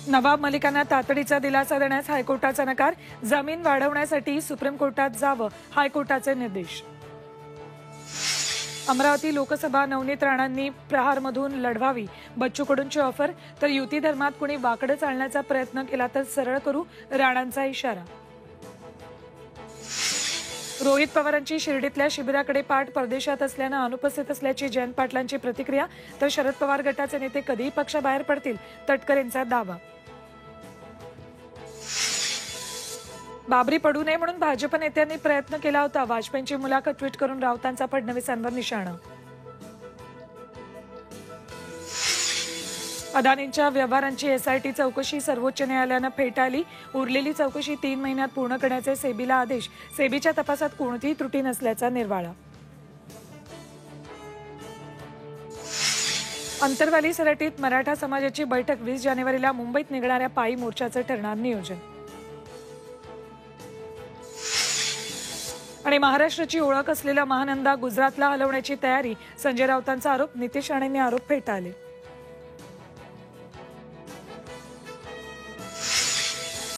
नवाब मलिकांना तातडीचा दिलासा देण्यास हायकोर्टाचा नकार। जमीन वाढवण्यासाठी सुप्रीम कोर्टात जावं, हायकोर्टाचे निर्देश। अमरावती लोकसभा नवनीत राणांनी प्रहारमधून लढवावी, बच्चू कडूंची ऑफर। तर युती धर्मात कुणी वाकडं चालण्याचा प्रयत्न केला तर सरळ करू, राणांचा इशारा। रोहित पवारांची शिर्डीतल्या शिबिराकडे पाठ, परदेशात असल्यानं अनुपस्थित असल्याची जयंत पाटलांची प्रतिक्रिया। तर शरद पवार गटाचे नेते कधीही पक्षाबाहेर पडतील, तटकरेंचा दावा। बाबरी पडू नये म्हणून भाजप नेत्यांनी प्रयत्न केला होता, वाजपेयींची मुलाखत ट्विट करून राऊतांचा फडणवीसांवर निशाणा। अदानींच्या व्यवहारांची एसआयटी चौकशी सर्वोच्च न्यायालयानं फेटाळली। उरलेली चौकशी 3 महिन्यात पूर्ण करण्याचे सेबीला आदेश। सेबीच्या तपासात कोणतीही त्रुटी नसल्याचा निर्वाळा। अंतरवाली सराटीत मराठा समाजाची बैठक 20 जानेवारीला मुंबईत निघणाऱ्या पायी मोर्चाचं ठरणार नियोजन। आणि महाराष्ट्राची ओळख असलेला महानंदा गुजरातला हलवण्याची तयारी, संजय राऊतांचा आरोप। नितेश राणेंनी आरोप फेटाळले।